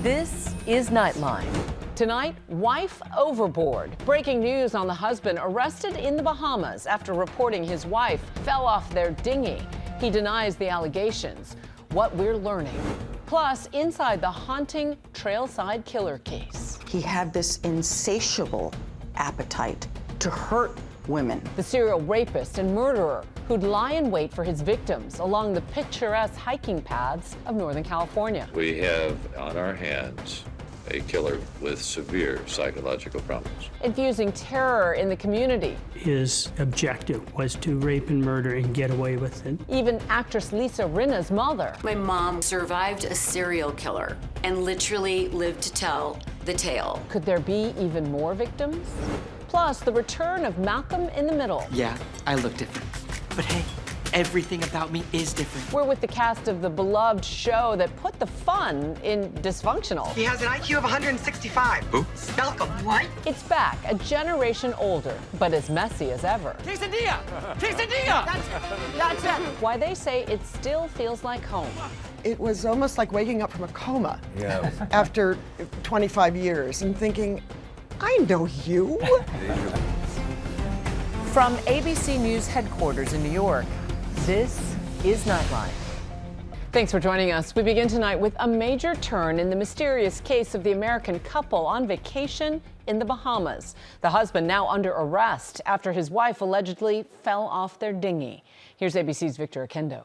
This is Nightline. Tonight, wife overboard. Breaking news on the husband arrested in the Bahamas after reporting his wife fell off their dinghy. He denies the allegations. What we're learning. Plus, inside the haunting Trailside Killer case. He had this insatiable appetite to hurt women. The serial rapist and murderer who'd lie in wait for his victims along the picturesque hiking paths of Northern California. We have on our hands a killer with severe psychological problems. Infusing terror in the community. His objective was to rape and murder and get away with it. Even actress Lisa Rinna's mother. My mom survived a serial killer and literally lived to tell the tale. Could there be even more victims? Plus, the return of Malcolm in the Middle. Yeah, I look different. But hey, everything about me is different. We're with the cast of the beloved show that put the fun in dysfunctional. He has an IQ of 165. Who? Malcolm. What? It's back, a generation older, but as messy as ever. Quesadilla! Quesadilla! That's it. Why they say it still feels like home. It was almost like waking up from a coma after 25 years and thinking, I know you. From ABC News headquarters in New York, this is Nightline. Thanks for joining us. We begin tonight with a major turn in the mysterious case of the American couple on vacation in the Bahamas. The husband now under arrest after his wife allegedly fell off their dinghy. Here's ABC's Victor Akendo.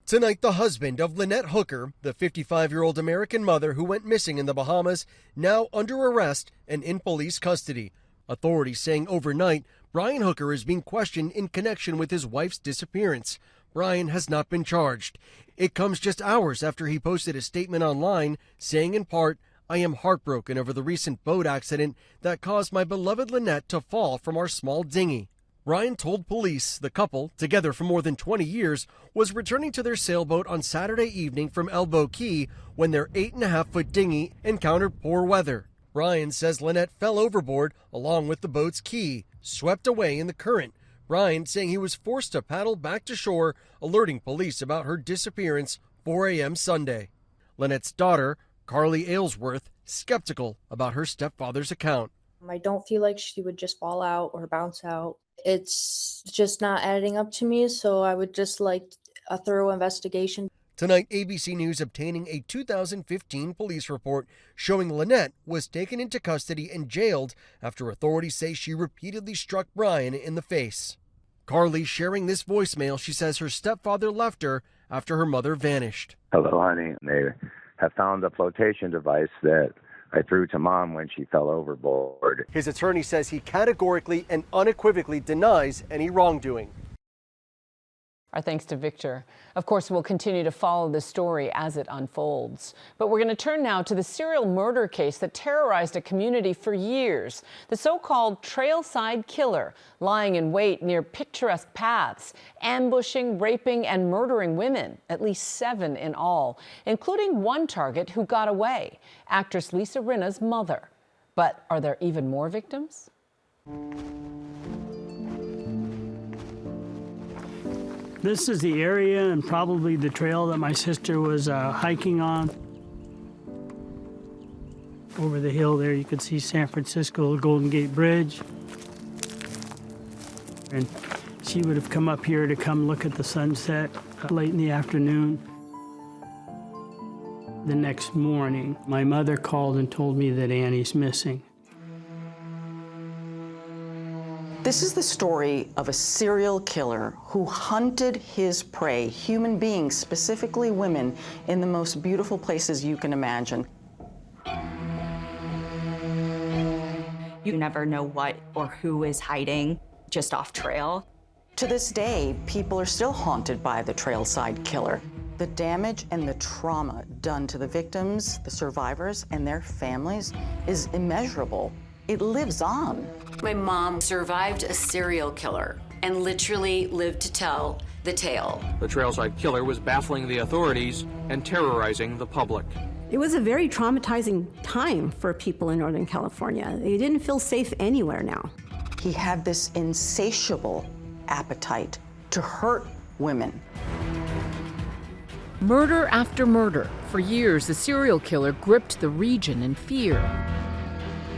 Tonight, the husband of Lynette Hooker, the 55-year-old American mother who went missing in the Bahamas, now under arrest and in police custody. Authorities saying overnight, Brian Hooker is being questioned in connection with his wife's disappearance. Brian has not been charged. It comes just hours after he posted a statement online saying in part, I am heartbroken over the recent boat accident that caused my beloved Lynette to fall from our small dinghy. Brian told police the couple, together for more than 20 years, was returning to their sailboat on Saturday evening from Elbow Key when their 8.5-foot dinghy encountered poor weather. Brian says Lynette fell overboard along with the boat's key, swept away in the current. Brian saying he was forced to paddle back to shore, alerting police about her disappearance 4 a.m. Sunday. Lynette's daughter, Carly Aylesworth, skeptical about her stepfather's account. I don't feel like she would just fall out or bounce out. It's just not adding up to me, so I would just like a thorough investigation. Tonight, ABC News obtaining a 2015 police report showing Lynette was taken into custody and jailed after authorities say she repeatedly struck Brian in the face. Carly sharing this voicemail, she says her stepfather left her after her mother vanished. Hello, honey. They have found a flotation device that I threw to Mom when she fell overboard. His attorney says he categorically and unequivocally denies any wrongdoing. Our thanks to Victor. Of course, we'll continue to follow this story as it unfolds. But we're going to turn now to the serial murder case that terrorized a community for years. The so-called Trailside Killer, lying in wait near picturesque paths, ambushing, raping, and murdering women, at least 7 in all, including one target who got away, actress Lisa Rinna's mother. But are there even more victims? This is the area and probably the trail that my sister was hiking on. Over the hill there, you could see San Francisco, Golden Gate Bridge. And she would have come up here to come look at the sunset late in the afternoon. The next morning, my mother called and told me that Annie's missing. This is the story of a serial killer who hunted his prey, human beings, specifically women, in the most beautiful places you can imagine. You never know what or who is hiding just off trail. To this day, people are still haunted by the Trailside Killer. The damage and the trauma done to the victims, the survivors, and their families is immeasurable. It lives on. My mom survived a serial killer and literally lived to tell the tale. The Trailside Killer was baffling the authorities and terrorizing the public. It was a very traumatizing time for people in Northern California. They didn't feel safe anywhere now. He had this insatiable appetite to hurt women. Murder after murder. For years, the serial killer gripped the region in fear.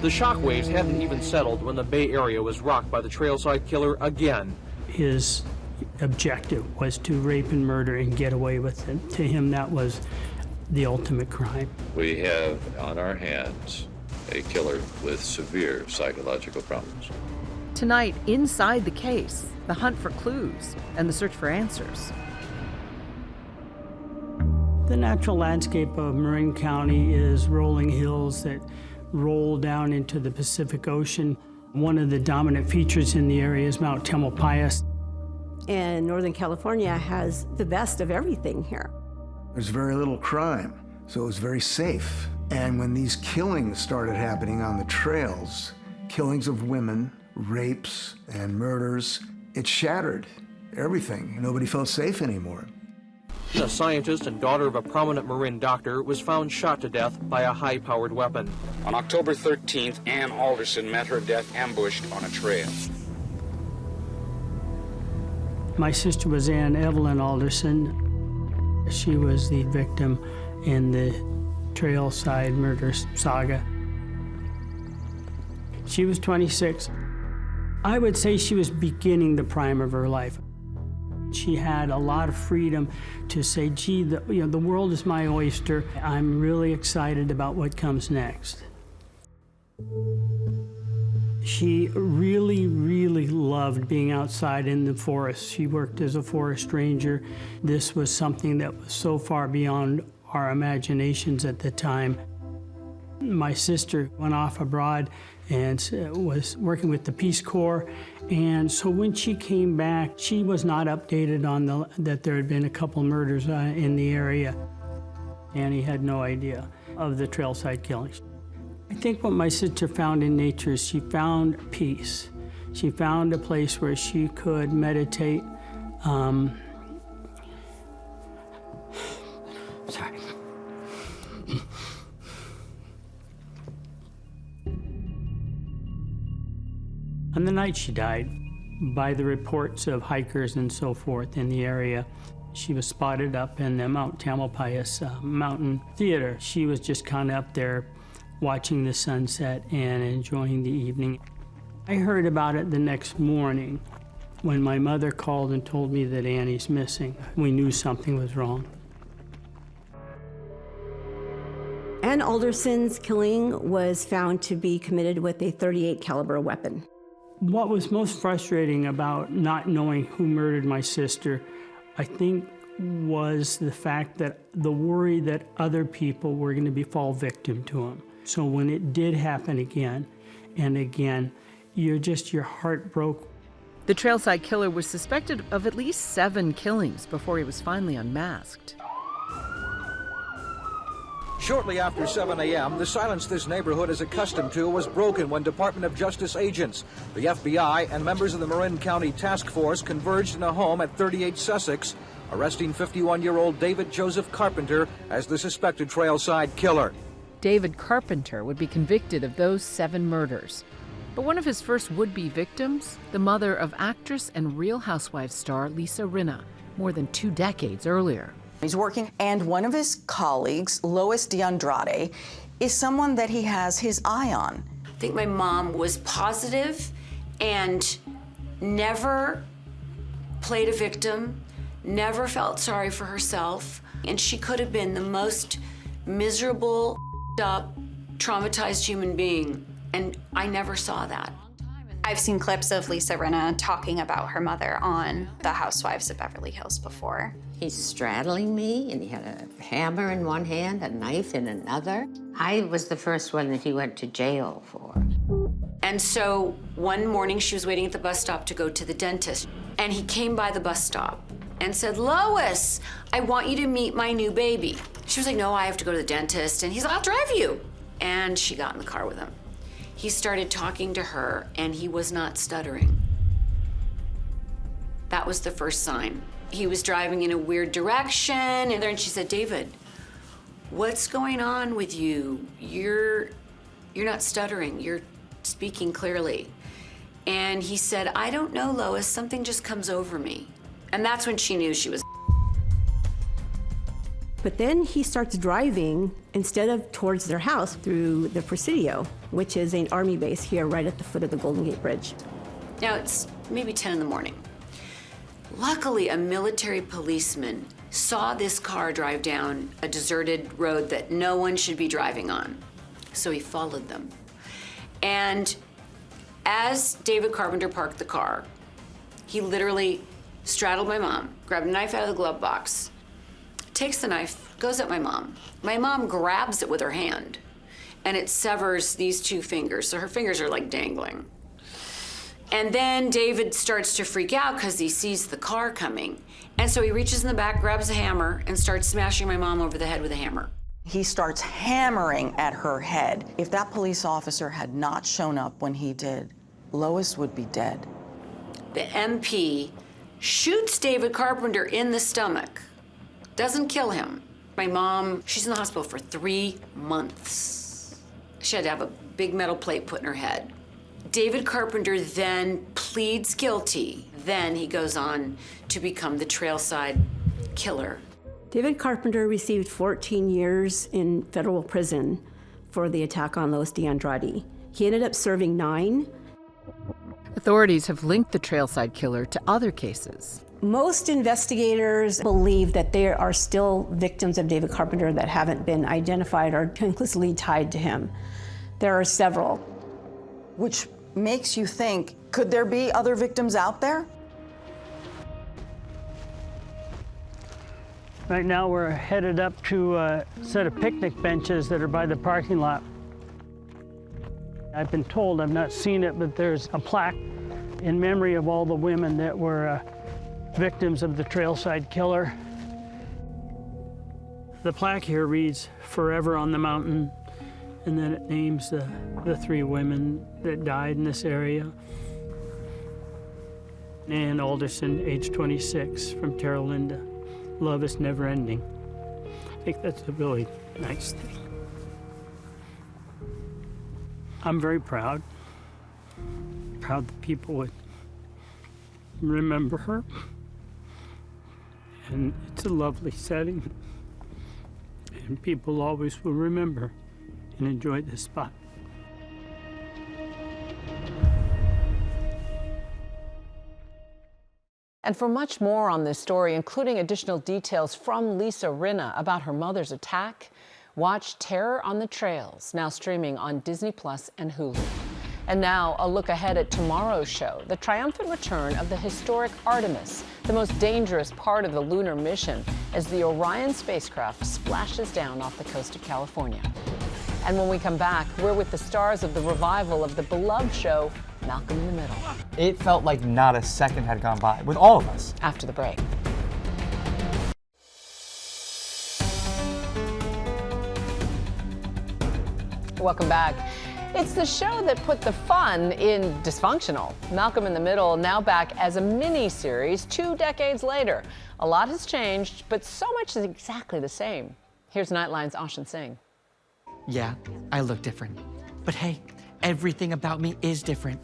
The shockwaves hadn't even settled when the Bay Area was rocked by the Trailside Killer again. His objective was to rape and murder and get away with it. To him, that was the ultimate crime. We have on our hands a killer with severe psychological problems. Tonight, inside the case, the hunt for clues and the search for answers. The natural landscape of Marin County is rolling hills that roll down into the Pacific Ocean. One of the dominant features in the area is Mount Tamalpais. And Northern California has the best of everything here. There's very little crime, so it was very safe. And when these killings started happening on the trails, killings of women, rapes, and murders, it shattered everything. Nobody felt safe anymore. A scientist and daughter of a prominent Marin doctor was found shot to death by a high-powered weapon. On October 13th, Ann Alderson met her death ambushed on a trail. My sister was Ann Evelyn Alderson. She was the victim in the Trailside murder saga. She was 26. I would say she was beginning the prime of her life. She had a lot of freedom to say, gee, the world is my oyster. I'm really excited about what comes next. She really, really loved being outside in the forest. She worked as a forest ranger. This was something that was so far beyond our imaginations at the time. My sister went off abroad and was working with the Peace Corps. And so when she came back, she was not updated on that there had been a couple murders in the area. Annie had no idea of the Trailside killings. I think what my sister found in nature is she found peace. She found a place where she could meditate. Sorry. On the night she died, by the reports of hikers and so forth in the area, she was spotted up in the Mount Tamalpais Mountain Theater. She was just kind of up there watching the sunset and enjoying the evening. I heard about it the next morning when my mother called and told me that Annie's missing. We knew something was wrong. Ann Alderson's killing was found to be committed with a .38 caliber weapon. What was most frustrating about not knowing who murdered my sister, I think, was the fact that the worry that other people were going to fall victim to him. So when it did happen again and again, your heart broke. The Trailside Killer was suspected of at least 7 killings before he was finally unmasked. Shortly after 7 a.m., the silence this neighborhood is accustomed to was broken when Department of Justice agents, the FBI, and members of the Marin County Task Force converged in a home at 38 Sussex, arresting 51-year-old David Joseph Carpenter as the suspected Trailside Killer. David Carpenter would be convicted of those 7 murders. But one of his first would-be victims, the mother of actress and Real Housewives star Lisa Rinna, more than 2 decades earlier. He's working, and one of his colleagues, Lois DeAndrade, is someone that he has his eye on. I think my mom was positive and never played a victim, never felt sorry for herself, and she could have been the most miserable, up, traumatized human being, and I never saw that. I've seen clips of Lisa Rinna talking about her mother on The Housewives of Beverly Hills before. He's straddling me, and he had a hammer in one hand, a knife in another. I was the first one that he went to jail for. And so one morning she was waiting at the bus stop to go to the dentist, and he came by the bus stop and said, "Lois, I want you to meet my new baby." She was like, "No, I have to go to the dentist." And he's like, "I'll drive you." And she got in the car with him. He started talking to her, and he was not stuttering. That was the first sign. He was driving in a weird direction, and then she said, "David, what's going on with you? You're not stuttering. You're speaking clearly." And he said, "I don't know, Lois. Something just comes over me." And that's when she knew she was. But then he starts driving, instead of towards their house, through the Presidio, which is an Army base here right at the foot of the Golden Gate Bridge. Now it's maybe 10 in the morning. Luckily, a military policeman saw this car drive down a deserted road that no one should be driving on. So he followed them. And as David Carpenter parked the car, he literally straddled my mom, grabbed a knife out of the glove box, takes the knife, goes at my mom. My mom grabs it with her hand, and it severs these two fingers, so her fingers are like dangling. And then David starts to freak out because he sees the car coming. And so he reaches in the back, grabs a hammer, and starts smashing my mom over the head with a hammer. He starts hammering at her head. If that police officer had not shown up when he did, Lois would be dead. The MP shoots David Carpenter in the stomach. Doesn't kill him. My mom, she's in the hospital for 3 months. She had to have a big metal plate put in her head. David Carpenter then pleads guilty. Then he goes on to become the Trailside Killer. David Carpenter received 14 years in federal prison for the attack on Lois D'Andrade. He ended up serving 9. Authorities have linked the Trailside Killer to other cases. Most investigators believe that there are still victims of David Carpenter that haven't been identified or conclusively tied to him. There are several. Which makes you think, could there be other victims out there? Right now we're headed up to a set of picnic benches that are by the parking lot. I've been told, I've not seen it, but there's a plaque in memory of all the women that were victims of the Trailside Killer. The plaque here reads, "Forever on the Mountain," and then it names the 3 women that died in this area. Ann Alderson, age 26, from Terra Linda. Love is never ending. I think that's a really nice thing. I'm very proud. Proud that people would remember her. And it's a lovely setting. And people always will remember and enjoy this spot. And for much more on this story, including additional details from Lisa Rinna about her mother's attack, watch Terror on the Trails, now streaming on Disney Plus and Hulu. And now, a look ahead at tomorrow's show, the triumphant return of the historic Artemis, the most dangerous part of the lunar mission, as the Orion spacecraft splashes down off the coast of California. And when we come back, we're with the stars of the revival of the beloved show, Malcolm in the Middle. It felt like not a second had gone by with all of us. After the break. Welcome back. It's the show that put the fun in dysfunctional. Malcolm in the Middle now back as a mini-series 2 decades later. A lot has changed, but so much is exactly the same. Here's Nightline's Ashan Singh. Yeah, I look different. But hey, everything about me is different.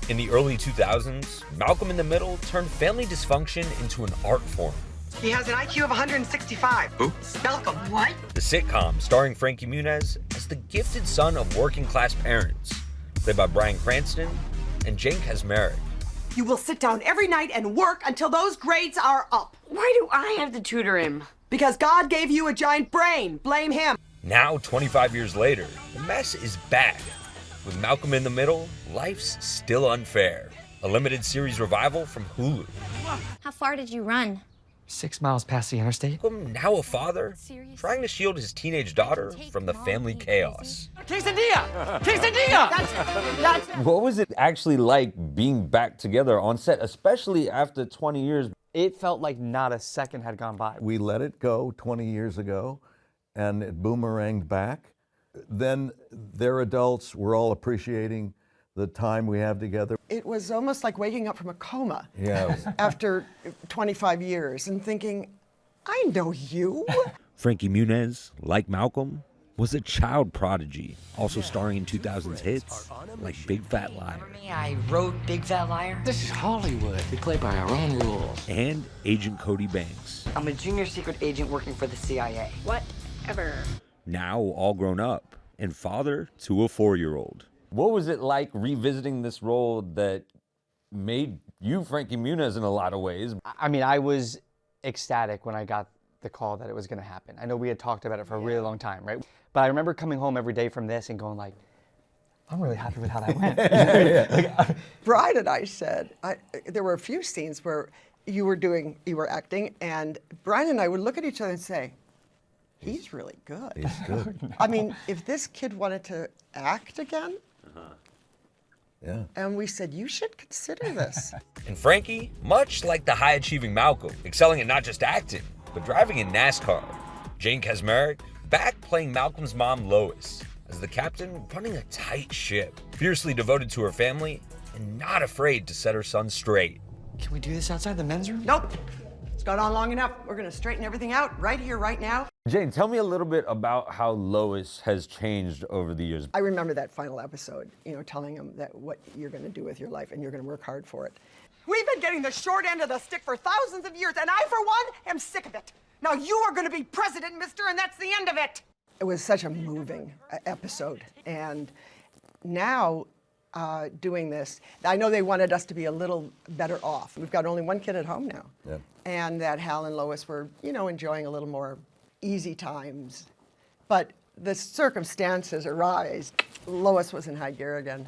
In the early 2000s, Malcolm in the Middle turned family dysfunction into an art form. He has an IQ of 165. Who? Malcolm. What? The sitcom starring Frankie Muniz as the gifted son of working-class parents, played by Bryan Cranston and Jane Kaczmarek. You will sit down every night and work until those grades are up. Why do I have to tutor him? Because God gave you a giant brain. Blame him. Now, 25 years later, the mess is back. With Malcolm in the Middle, life's still unfair. A limited series revival from Hulu. How far did you run? 6 miles past the interstate. Malcolm, now a father, trying to shield his teenage daughter from the family chaos. Quesadilla! Quesadilla! That's... What was it actually like being back together on set, especially after 20 years? It felt like not a second had gone by. We let it go 20 years ago, and it boomeranged back. Then they're adults. We're all appreciating the time we have together. It was almost like waking up from a coma. Yeah. After 25 years and thinking, I know you. Frankie Muniz, like Malcolm, was a child prodigy, also starring in 2000s hits like Big Fat Liar. I wrote Big Fat Liar. This is Hollywood. We play by our own rules. And Agent Cody Banks. I'm a junior secret agent working for the CIA. Whatever. Now all grown up and father to a 4-year-old. What was it like revisiting this role that made you Frankie Muniz in a lot of ways? I mean, I was ecstatic when I got the call that it was going to happen. I know we had talked about it for a really long time, right? But I remember coming home every day from this and going like, I'm really happy with how that went. Brian and I said, there were a few scenes where you were acting, and Brian and I would look at each other and say, he's really good. He's good. I mean, if this kid wanted to act again, yeah. And we said, you should consider this. And Frankie, much like the high-achieving Malcolm, excelling at not just acting, but driving in NASCAR. Jane Kaczmarek, back playing Malcolm's mom Lois, as the captain running a tight ship, fiercely devoted to her family and not afraid to set her son straight. Can we do this outside the men's room? Nope. It's gone on long enough. We're going to straighten everything out right here, right now. Jane, tell me a little bit about how Lois has changed over the years. I remember that final episode, telling him that what you're going to do with your life and you're going to work hard for it. We've been getting the short end of the stick for thousands of years, and I, for one, am sick of it. Now you are going to be president, mister, and that's the end of it. It was such a moving episode. And now, doing this, I know they wanted us to be a little better off. We've got only one kid at home now. Yep. And that Hal and Lois were, enjoying a little more easy times. But the circumstances arise. Lois was in high gear again.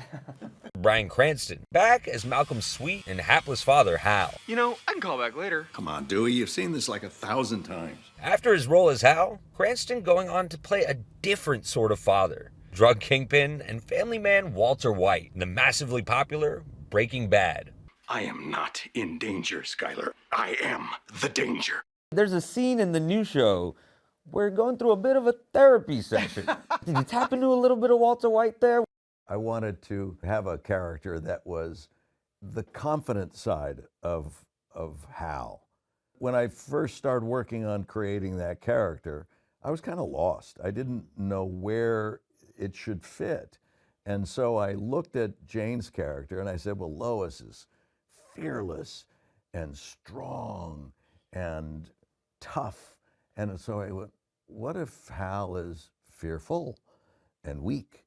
Bryan Cranston, back as Malcolm's sweet and hapless father, Hal. I can call back later. Come on, Dewey, you've seen this like 1,000 times. After his role as Hal, Cranston going on to play a different sort of father. Drug kingpin and family man Walter White in the massively popular Breaking Bad. I am not in danger, Skyler. I am the danger. There's a scene in the new show where you're going through a bit of a therapy session. Did you tap into a little bit of Walter White there? I wanted to have a character that was the confident side of Hal. When I first started working on creating that character, I was kind of lost. I didn't know where it should fit. And so I looked at Jane's character and I said, well, Lois is fearless and strong and tough. And so I went, what if Hal is fearful and weak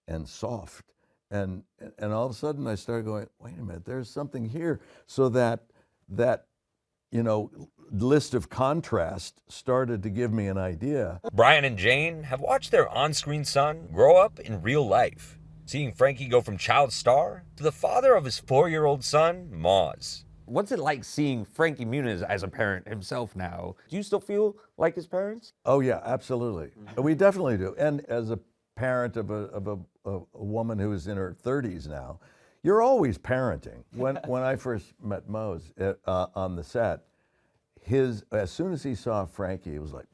and soft? And all of a sudden I started going, wait a minute, there's something here. So that list of contrast started to give me an idea. Bryan and Jane have watched their on-screen son grow up in real life, seeing Frankie go from child star to the father of his 4-year-old son, Maz. What's it like seeing Frankie Muniz as a parent himself now? Do you still feel like his parents? Oh yeah, absolutely. We definitely do. And as a parent of a woman who is in her 30s now, you're always parenting. When I first met Maz on the set, as soon as he saw Frankie, he was like,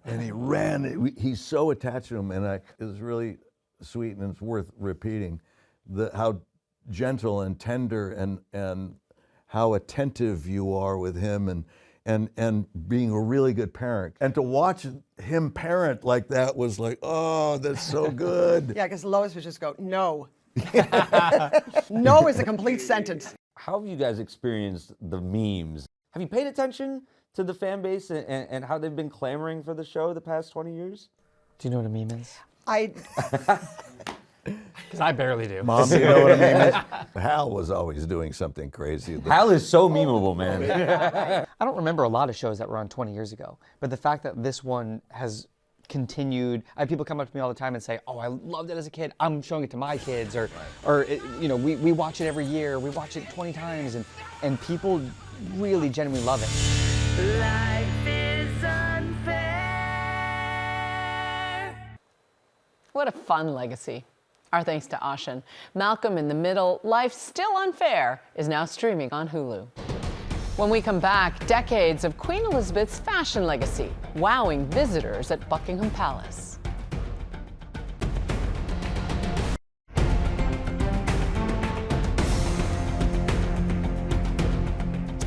and he ran. He's so attached to him, and it was really sweet, and it's worth repeating how gentle and tender and how attentive you are with him, and being a really good parent. And to watch him parent like that was like, oh, that's so good. Yeah, because Lois would just go, no. No is a complete sentence. How have you guys experienced the memes? Have you paid attention to the fan base and how they've been clamoring for the show the past 20 years? Do you know what a meme is? Because I barely do. Mom, do you know what a meme is? Hal was always doing something crazy. Hal is so memeable, man. I don't remember a lot of shows that were on 20 years ago, but the fact that this one has continued. I have people come up to me all the time and say, oh, I loved it as a kid. I'm showing it to my kids. Or we watch it every year. We watch it 20 times. And people really genuinely love it. Life is unfair. What a fun legacy. Our thanks to Ashen. Malcolm in the Middle, Life Still Unfair is now streaming on Hulu. When we come back, decades of Queen Elizabeth's fashion legacy, wowing visitors at Buckingham Palace.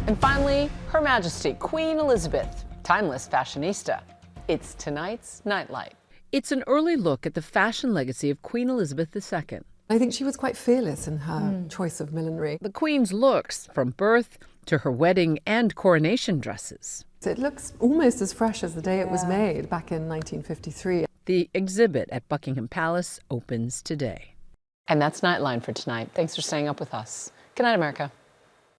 And finally, Her Majesty Queen Elizabeth, timeless fashionista. It's tonight's Nightlight. It's an early look at the fashion legacy of Queen Elizabeth II. I think she was quite fearless in her choice of millinery. The Queen's looks, from birth to her wedding and coronation dresses. It looks almost as fresh as the day it was made back in 1953. The exhibit at Buckingham Palace opens today. And that's Nightline for tonight. Thanks for staying up with us. Good night, America.